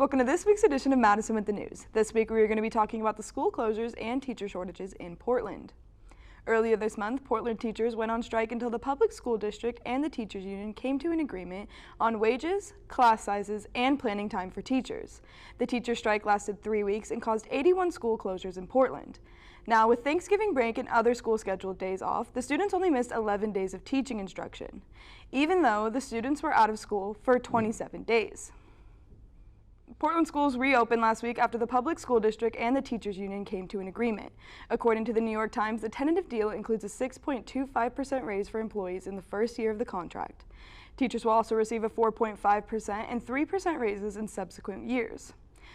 Welcome to this week's edition of Madisyn with the News. This week we are going to be talking about the school closures and teacher shortages in Portland. Earlier this month, Portland teachers went on strike until the public school district and the teachers union came to an agreement on wages, class sizes, and planning time for teachers. The teacher strike lasted 3 weeks and caused 81 school closures in Portland. Now, with Thanksgiving break and other school scheduled days off, the students only missed 11 days of teaching instruction, even though the students were out of school for 27 days. Portland schools reopened last week after the public school district and the teachers union came to an agreement. According to the New York Times, the tentative deal includes a 6.25% raise for employees in the first year of the contract. Teachers will also receive a 4.5% and 3% raises in subsequent years.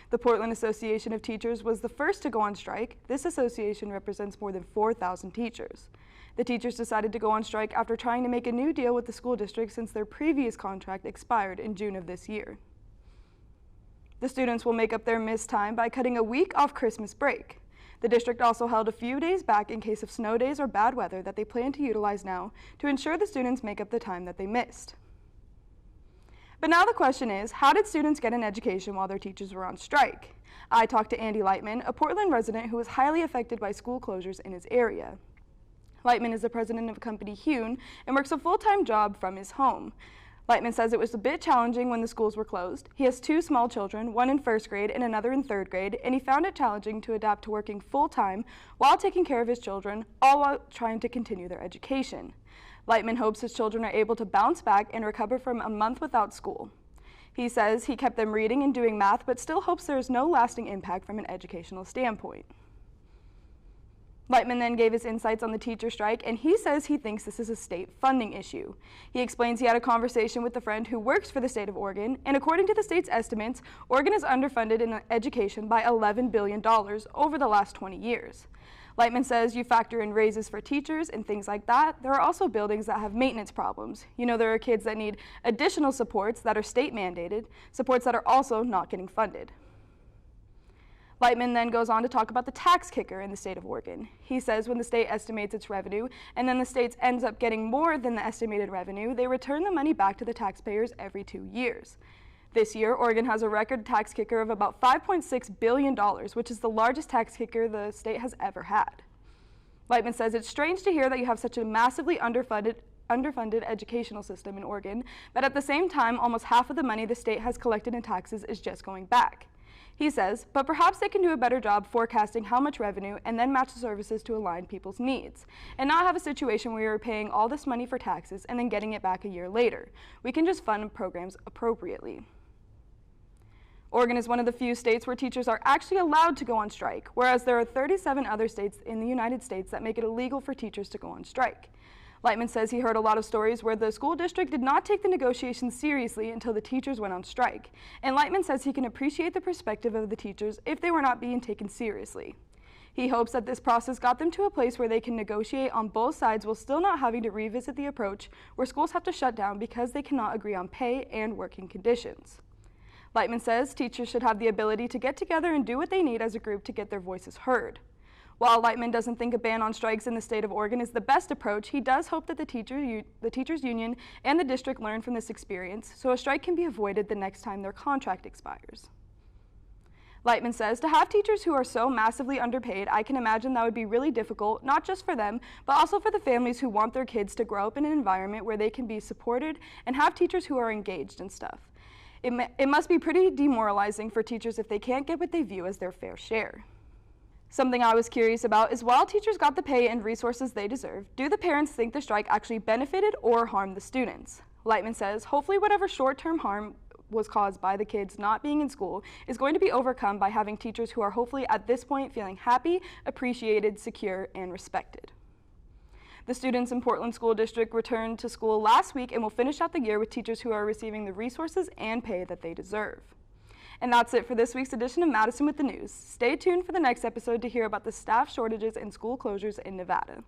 The Portland Association of Teachers was the first to go on strike. This association represents more than 4,000 teachers. The teachers decided to go on strike after trying to make a new deal with the school district since their previous contract expired in June of this year. The students will make up their missed time by cutting a week off Christmas break. The district also held a few days back in case of snow days or bad weather that they plan to utilize now to ensure the students make up the time that they missed. But now the question is, how did students get an education while their teachers were on strike? I talked to Andy Lightman, a Portland resident who was highly affected by school closures in his area. Lightman is the president of a company, Hune, and works a full-time job from his home. Lightman says it was a bit challenging when the schools were closed. He has 2 small children, one in 1st grade and another in 3rd grade, and he found it challenging to adapt to working full-time while taking care of his children, all while trying to continue their education. Lightman hopes his children are able to bounce back and recover from a month without school. He says he kept them reading and doing math, but still hopes there is no lasting impact from an educational standpoint. Lightman then gave his insights on the teacher strike, and he says he thinks this is a state funding issue. He explains he had a conversation with a friend who works for the state of Oregon, and according to the state's estimates, Oregon is underfunded in education by $11 billion over the last 20 years. Lightman says you factor in raises for teachers and things like that, there are also buildings that have maintenance problems. You know, there are kids that need additional supports that are state mandated, supports that are also not getting funded. Lightman then goes on to talk about the tax kicker in the state of Oregon. He says when the state estimates its revenue and then the state ends up getting more than the estimated revenue, they return the money back to the taxpayers every 2 years. This year, Oregon has a record tax kicker of about $5.6 billion, which is the largest tax kicker the state has ever had. Lightman says it's strange to hear that you have such a massively underfunded educational system in Oregon, but at the same time, almost half of the money the state has collected in taxes is just going back. He says, but perhaps they can do a better job forecasting how much revenue and then match the services to align people's needs, and not have a situation where you're paying all this money for taxes and then getting it back a year later. We can just fund programs appropriately. Oregon is one of the few states where teachers are actually allowed to go on strike, whereas there are 37 other states in the United States that make it illegal for teachers to go on strike. Lightman says he heard a lot of stories where the school district did not take the negotiations seriously until the teachers went on strike, and Lightman says he can appreciate the perspective of the teachers if they were not being taken seriously. He hopes that this process got them to a place where they can negotiate on both sides while still not having to revisit the approach where schools have to shut down because they cannot agree on pay and working conditions. Lightman says teachers should have the ability to get together and do what they need as a group to get their voices heard. While Lightman doesn't think a ban on strikes in the state of Oregon is the best approach, he does hope that the teachers union and the district learn from this experience so a strike can be avoided the next time their contract expires. Lightman says, to have teachers who are so massively underpaid, I can imagine that would be really difficult, not just for them, but also for the families who want their kids to grow up in an environment where they can be supported and have teachers who are engaged and stuff. It must be pretty demoralizing for teachers if they can't get what they view as their fair share. Something I was curious about is while teachers got the pay and resources they deserve, do the parents think the strike actually benefited or harmed the students? Lightman says, hopefully whatever short-term harm was caused by the kids not being in school is going to be overcome by having teachers who are hopefully at this point feeling happy, appreciated, secure, and respected. The students in Portland School District returned to school last week and will finish out the year with teachers who are receiving the resources and pay that they deserve. And that's it for this week's edition of Madisyn with the News. Stay tuned for the next episode to hear about the staff shortages and school closures in Nevada.